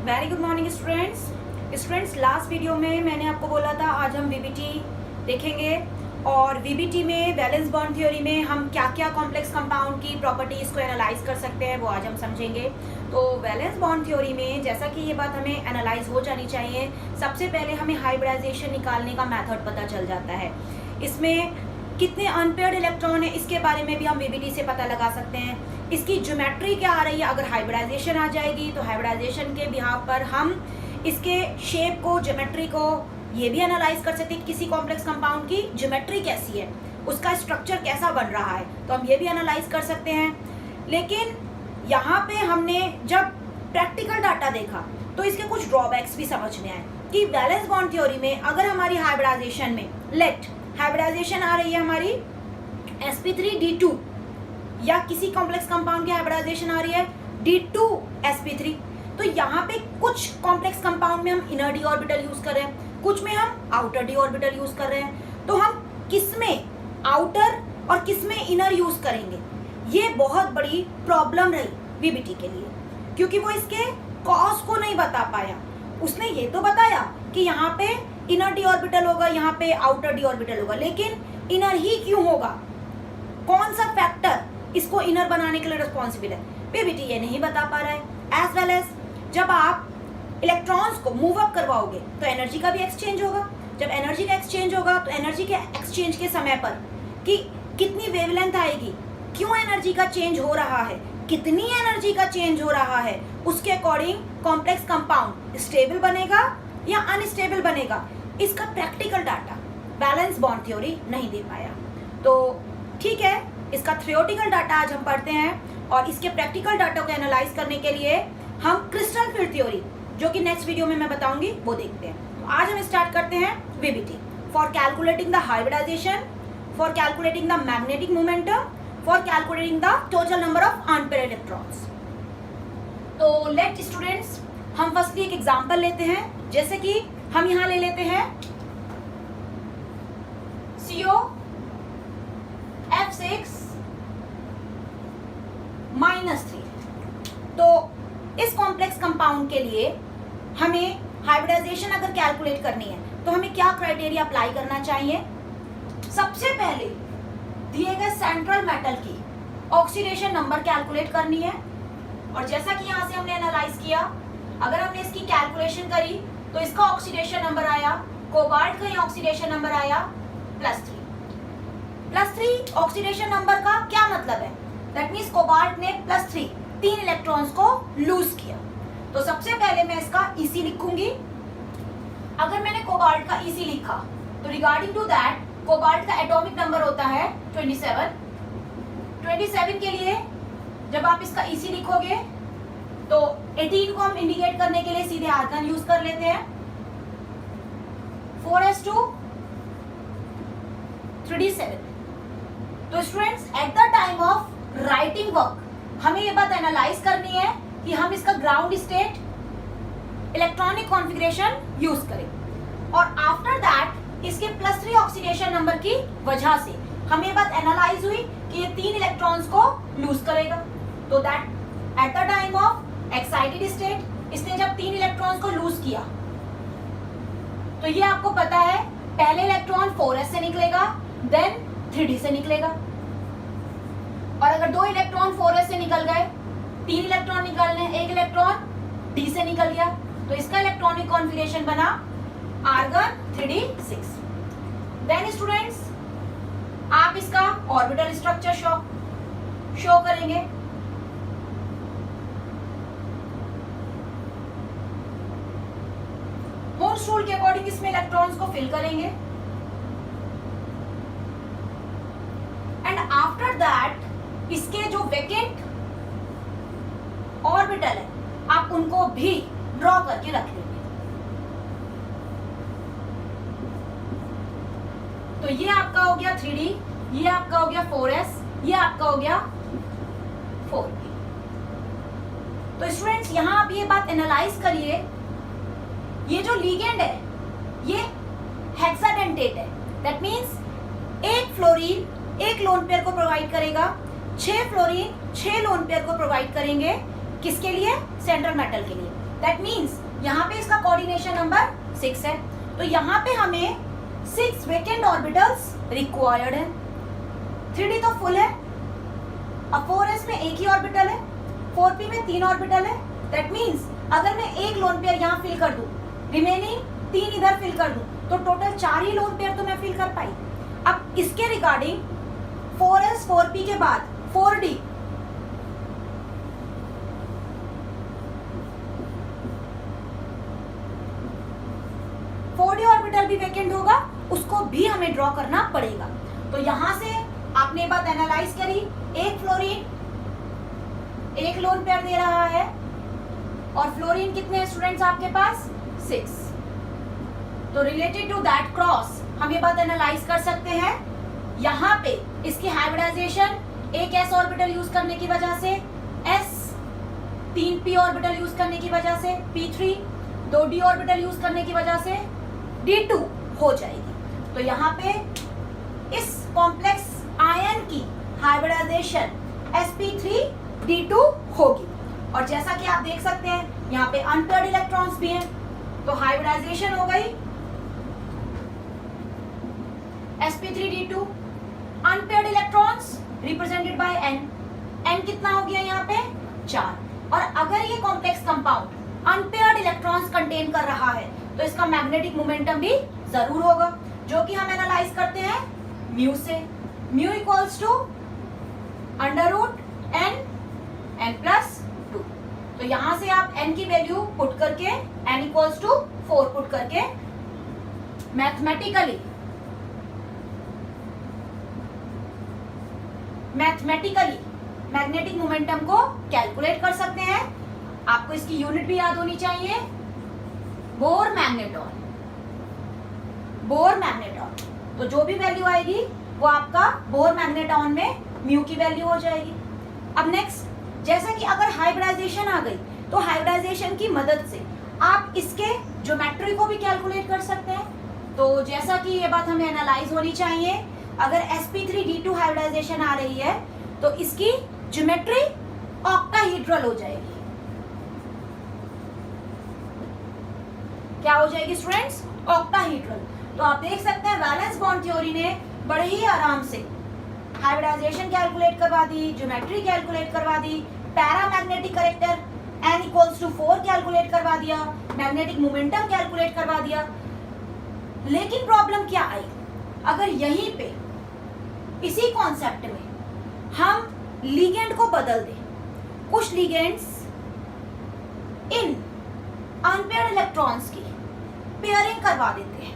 Very good morning students. Last video में मैंने आपको बोला था आज हम वीबीटी देखेंगे और वीबीटी में वैलेंस बॉन्ड थ्योरी में हम क्या क्या कॉम्प्लेक्स कंपाउंड की प्रॉपर्टीज को एनालाइज कर सकते हैं वो आज हम समझेंगे। तो वैलेंस बॉन्ड थ्योरी में जैसा कि ये बात हमें एनालाइज हो जानी चाहिए, सबसे पहले हमें हाइब्रिडाइजेशन निकालने का मेथड पता चल जाता है। इसमें कितने अनपेयर्ड इलेक्ट्रॉन है इसके बारे में भी हम वीबीटी से पता लगा सकते हैं। इसकी ज्योमेट्री क्या आ रही है, अगर हाइब्रिडाइजेशन आ जाएगी तो हाइब्रिडाइजेशन के बिहाफ पर हम इसके शेप को, ज्योमेट्री को ये भी एनालाइज कर सकते हैं। किसी कॉम्प्लेक्स कंपाउंड की ज्योमेट्री कैसी है, उसका स्ट्रक्चर कैसा बन रहा है, तो हम ये भी एनालाइज कर सकते हैं। लेकिन यहाँ पे हमने जब प्रैक्टिकल डाटा देखा तो इसके कुछ ड्रॉबैक्स भी समझ में आए कि वैलेंस बॉन्ड थ्योरी में अगर हमारी हाइब्रिडाइजेशन में हाइब्रिडाइजेशन आ रही है हमारी sp3d2 या किसी कॉम्प्लेक्स कंपाउंड की हाइब्रिडाइजेशन आ रही है d2sp3, तो यहाँ पे कुछ कॉम्प्लेक्स कंपाउंड में हम इनर डी ऑर्बिटल यूज कर रहे हैं, कुछ में हम आउटर डी ऑर्बिटल यूज कर रहे हैं। तो हम किस में आउटर और किस में इनर यूज करेंगे, ये बहुत बड़ी प्रॉब्लम रही वीबीटी के लिए, क्योंकि वो इसके कॉज को नहीं बता पाया। उसने ये तो बताया कि यहाँ पे इनर डी ऑर्बिटल होगा, यहाँ पे आउटर डी ऑर्बिटल होगा, लेकिन इनर ही क्यों होगा, कौन सा फैक्टर इसको इनर बनाने के लिए रिस्पॉन्सिबल है, वीबीटी ये नहीं बता पा रहा है। एज वेल एज जब आप इलेक्ट्रॉन्स को मूव अप करवाओगे तो एनर्जी का भी एक्सचेंज होगा। जब एनर्जी का एक्सचेंज होगा तो एनर्जी के एक्सचेंज के समय पर कि कितनी वेवलेंथ आएगी, क्यों एनर्जी का चेंज हो रहा है, कितनी एनर्जी का चेंज हो रहा है, उसके अकॉर्डिंग कॉम्प्लेक्स कंपाउंड स्टेबल बनेगा या अनस्टेबल बनेगा, इसका practical data valence bond theory नहीं दे पाया। तो ठीक है, इसका थ्योरेटिकल डाटा आज हम पढ़ते हैं और इसके प्रैक्टिकल डाटा को एनालाइज करने के लिए हम क्रिस्टल फील्ड थ्योरी, जो कि नेक्स्ट वीडियो में मैं बताऊंगी, वो देखते हैं। तो आज हम स्टार्ट करते हैं VBT for calculating the hybridization, for calculating the magnetic momentum, for calculating the total number of unpaired electrons. तो लेट स्टूडेंट्स, हम फर्स्टली एक एग्जांपल लेते हैं। जैसे कि हम यहाँ ले लेते हैं CO F6-3। तो इस कॉम्प्लेक्स कंपाउंड के लिए हमें हाइब्रिडाइजेशन अगर कैलकुलेट करनी है तो हमें क्या क्राइटेरिया अप्लाई करना चाहिए। सबसे पहले दिए गए सेंट्रल मेटल की ऑक्सीडेशन नंबर कैलकुलेट करनी है, और जैसा कि यहाँ से हमने एनालाइज किया, अगर हमने इसकी कैलकुलेशन करी तो इसका ऑक्सीडेशन नंबर आया, कोबाल्ट का ऑक्सीडेशन नंबर आया +3 ऑक्सीडेशन नंबर का क्या मतलब है, दैट मींस कोबाल्ट ने +3 इलेक्ट्रॉन्स को लूज किया। तो सबसे पहले मैं इसका EC लिखूंगी। अगर मैंने कोबाल्ट का EC लिखा तो रिगार्डिंग टू दैट कोबाल्ट का एटॉमिक नंबर होता है 27 के लिए जब आप इसका EC लिखोगे तो 18 को हम इंडिकेट करने के लिए सीधे आर्गन यूज कर लेते हैं। 4s2 3d7। तो students, at the time of writing work हमें ये बात एनालाइज करनी है कि हम इसका ground state electronic configuration use करें, और आफ्टर दैट इसके +3 ऑक्सीडेशन नंबर की वजह से हमें बात एनालाइज हुई कि ये 3 इलेक्ट्रॉन्स को लूज करेगा। तो that at the time of excited state इसने जब 3 इलेक्ट्रॉन्स को लूज किया तो ये आपको पता है पहले इलेक्ट्रॉन 4s से निकलेगा, देन 3d से निकलेगा, और अगर 2 इलेक्ट्रॉन 4s से निकल गए, 3 इलेक्ट्रॉन निकलने, 1 इलेक्ट्रॉन d से निकल गया, तो इसका इलेक्ट्रॉनिक कॉन्फ़िगरेशन बना आर्गन 3d6। देन स्टूडेंट्स, आप इसका ऑर्बिटल स्ट्रक्चर शो करेंगे। मोल्स रूल के अकॉर्डिंग इसमें इलेक्ट्रॉन्स को फिल करेंगे, एंड आफ्टर दैट इसके जो वेकेंट ऑर्बिटल है आप उनको भी ड्रॉ करके रख लेंगे। तो ये आपका हो गया 3d, ये आपका हो गया 4s, ये आपका हो गया 4p। तो स्टूडेंट्स, यहां आप ये बात एनालाइज करिए, ये जो लिगेंड है ये हेक्साडेंटेट है, दैट मींस एक फ्लोरीन एक लोन पेयर को प्रोवाइड करेगा, 6 फ्लोरीन 6 लोन पेयर को प्रोवाइड करेंगे। किसके लिए? सेंट्रल मेटल के लिए। दैट मीन्स यहाँ पे इसका कोऑर्डिनेशन नंबर 6 है, तो यहाँ पे हमें 6 वेकेंट ऑर्बिटल्स रिक्वायर्ड है। 3D तो फुल है, अब 4s में एक ही ऑर्बिटल है, 4p में 3 ऑर्बिटल है। दैट मीन्स अगर मैं एक लोन पेयर यहाँ फिल कर दूं, रिमेनिंग 3 इधर फिल कर दूं, तो टोटल 4 ही लोन पेयर तो मैं फिल कर पाई। अब इसके रिगार्डिंग 4s 4p के बाद 4d, ऑर्बिटल भी वैकेंट होगा, उसको भी हमें ड्रॉ करना पड़ेगा। तो यहां से आपने बात एनालाइज करी, एक फ्लोरीन एक लोन पेयर दे रहा है और फ्लोरीन कितने स्टूडेंट्स आपके पास 6। तो रिलेटेड टू दैट क्रॉस हम ये बात एनालाइज कर सकते हैं। यहाँ पे इसकी हाइब्रिडाइजेशन एक s ऑर्बिटल यूज करने की वजह से, s 3p ऑर्बिटल यूज करने की वजह से, p3 2d ऑर्बिटल यूज करने की वजह से d2 हो जाएगी। तो यहाँ पे इस कॉम्प्लेक्स आयन की हाइब्रिडाइजेशन sp3d2 होगी। और जैसा कि आप देख सकते हैं यहाँ पे अनपेयर्ड इलेक्ट्रॉन्स भी हैं, तो हाइब्रिडाइजेशन हो गई sp3d2, unpaired electrons represented by n, n कितना हो गया यहाँ पे 4। और अगर ये complex compound unpaired electrons contain कर रहा है तो इसका मैग्नेटिक मोमेंटम भी जरूर होगा, जो कि हम एनालाइज करते हैं म्यू से। Mu equals to √n+2। तो यहां से आप n की वैल्यू पुट करके n इक्वल्स टू 4 पुट करके मैथमेटिकली मैग्नेटिक मोमेंटम को कैलकुलेट कर सकते हैं। आपको इसकी यूनिट भी याद होनी चाहिए, बोर मैग्नेटॉन। तो जो भी वैल्यू आएगी वो आपका बोर मैग्नेटॉन में म्यू की वैल्यू हो जाएगी। अब नेक्स्ट, जैसा कि अगर हाइब्रिडाइजेशन आ गई तो हाइब्रिडाइजेशन की मदद से आप इसके ज्योमेट्री को भी कैलकुलेट कर सकते हैं। तो जैसा कि ये बात हमें एनालाइज होनी चाहिए, अगर sp3d2 हाइब्रिडाइजेशन आ रही है तो इसकी ज्योमेट्री ऑक्टाहेड्रल हो जाएगी। क्या हो जाएगी स्टूडेंट्स? ऑक्टाहेड्रल। तो आप देख सकते हैं वैलेंस बॉन्ड थ्योरी ने बड़े ही आराम से हाइब्रिडाइजेशन कैलकुलेट करवा दी, ज्योमेट्री कैलकुलेट करवा दी, paramagnetic character n equals to 4 calculate करवा दिया, मैग्नेटिक मोमेंटम कैलकुलेट करवा दिया। लेकिन प्रॉब्लम क्या आई? अगर यहीं पे इसी कॉन्सेप्ट में हम लिगेंड को बदल दें, कुछ लिगेंड्स इन अनपेयर्ड इलेक्ट्रॉन्स की पेयरिंग करवा देते हैं,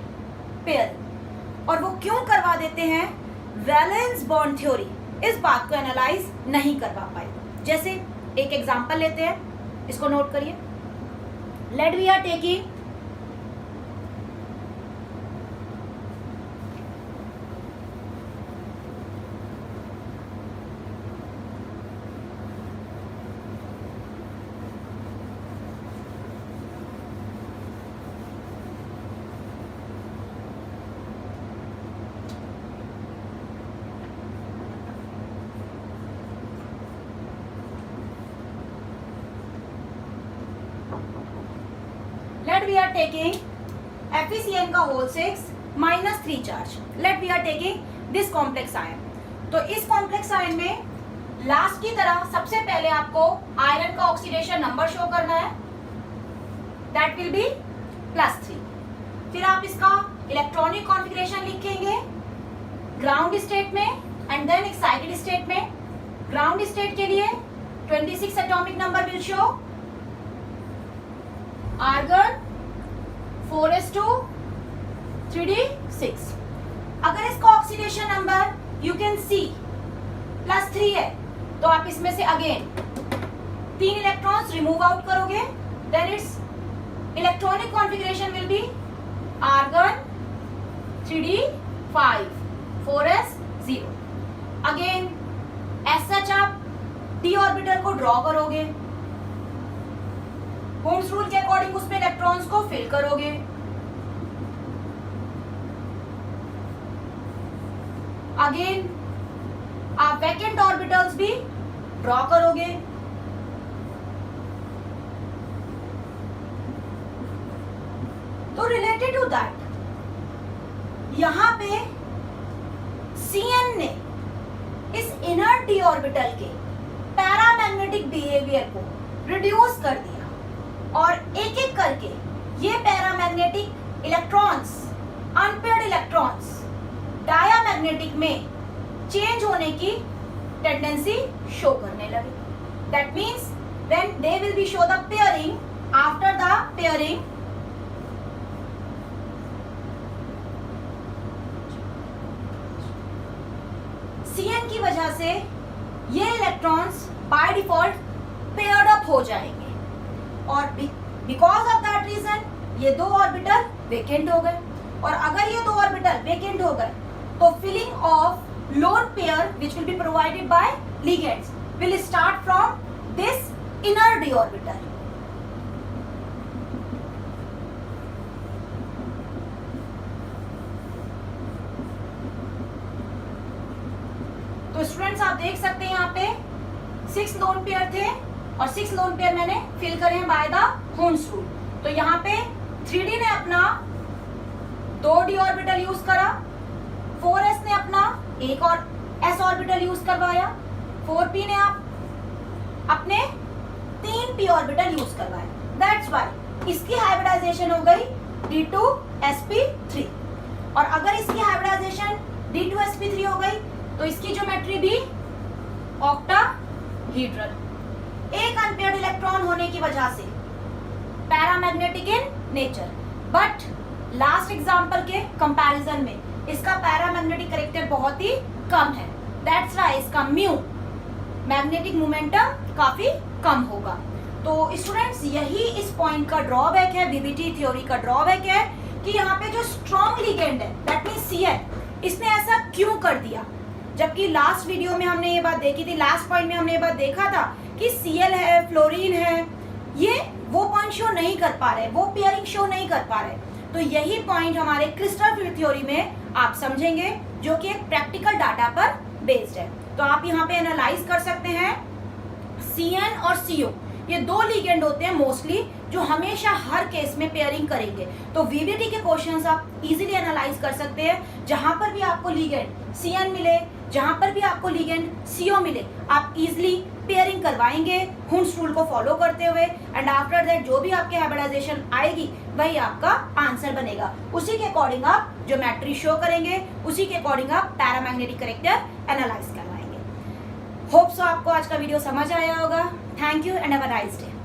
पेयरिंग। और वो क्यों करवा देते हैं? वैलेंस बॉन्ड थ्योरी इस बात को एनालाइज नहीं करवा पाई। जैसे एक एग्जांपल लेते हैं, इसको नोट करिए। Let we are taking we are taking FeCN का होल 6 -3 चार्ज। Let we are taking this complex ion. तो इस कॉम्प्लेक्स आयन में लास्ट की तरह सबसे पहले आपको आयरन का ऑक्सीडेशन नंबर शो करना है, दैट विल बी +3। फिर आप इसका इलेक्ट्रॉनिक कॉन्फ़िगरेशन लिखेंगे ग्राउंड स्टेट में एंड देन एक्साइटेड स्टेट में। ग्राउंड स्टेट के लिए 26 atomic number will show, argon 4s2 3d6। अगर इसका oxidation number you can see +3 है तो आप इसमें से अगेन 3 इलेक्ट्रॉन्स रिमूव आउट करोगे, then its electronic configuration will be argon 3d5 4s0। Again as such आप d ऑर्बिटल को ड्रॉ करोगे, होम्स रूल के अकॉर्डिंग उसमें इलेक्ट्रॉन्स को फिल करोगे। अगेन आप वैकेंट ऑर्बिटल्स भी ड्रॉ करोगे। तो रिलेटेड टू दैट यहां पे Cn ने इस इनर d ऑर्बिटल के पैरामैग्नेटिक बिहेवियर को रिड्यूस कर दिया और एक एक करके ये paramagnetic electrons, unpaired electrons diamagnetic में चेंज होने की टेंडेंसी शो करने लगे. That means when they will be show the pairing, after the pairing Cn की वजह से ये electrons by default paired up हो जाएंगे और बिकॉज ऑफ दैट रीजन ये दो ऑर्बिटल वेकेंट हो गए. और अगर ये दो ऑर्बिटल वेकेंट हो गए तो filling of lone pair which will be provided by ligands will start from this inner d orbital. तो स्टूडेंट्स आप देख सकते हैं यहाँ पे 6 लोन पेयर थे और 6 लोन पेयर मैंने फिल करे हैं बाय द हुन्स रूल. तो यहाँ पे 3d ने अपना 2d ऑर्बिटल यूज करा, 4s ने अपना एक और s ऑर्बिटल यूज करवाया, 4p ने अपने 3p ऑर्बिटल यूज करवाया. दैट्स व्हाई इसकी हाइब्रिडाइजेशन हो गई d2sp3. और अगर इसकी हाइब्रिडाइजेशन d2sp3 हो गई तो इसकी ज्योमेट्री भी ऑक्टाहेड्रल. एक अनपेयर्ड इलेक्ट्रॉन होने की वजह से paramagnetic in nature, but last example के कंपैरिजन में इसका पैरामैग्नेटिक कैरेक्टर बहुत ही कम है. दैट्स व्हाई इसका म्यू मैग्नेटिक मोमेंटम काफी कम होगा. तो स्टूडेंट्स यही इस पॉइंट का ड्रॉबैक है, वीबीटी थ्योरी का ड्रॉबैक है कि यहाँ पे जो स्ट्रॉन्ग लिगेंड है दैट मींस Cn, इसने ऐसा क्यों कर दिया. जबकि लास्ट वीडियो में हमने ये बात देखी थी, लास्ट पॉइंट में हमने ये बात देखा था कि Cl है, फ्लोरीन है, ये वो पॉइंट शो नहीं कर पा रहे, वो पेयरिंग शो नहीं कर पा रहे. तो यही पॉइंट हमारे क्रिस्टल फील्ड थ्योरी में आप समझेंगे जो कि एक प्रैक्टिकल डाटा पर बेस्ड है. तो आप यहाँ पे एनालाइज कर सकते हैं Cn और Co, ये दो लिगेंड होते हैं मोस्टली जो हमेशा हर केस में पेयरिंग करेंगे. तो वीबीटी के क्वेश्चंस आप इजीली एनालाइज कर सकते हैं. जहां पर भी आपको लिगेंड Cn मिले, जहां पर भी आपको लिगेंड CO मिले, आप इजीली पेयरिंग करवाएंगे हुन्स रूल को फॉलो करते हुए. एंड आफ्टर दैट जो भी आपके हाइब्रिडाइजेशन आएगी वही आपका आंसर बनेगा. उसी के अकॉर्डिंग आप ज्योमेट्री शो करेंगे, उसी के अकॉर्डिंग आप पैरामैग्नेटिक कैरेक्टर एनालाइज करवाएंगे. होप सो आपको आज का वीडियो समझ आया होगा. Thank you and have a nice day.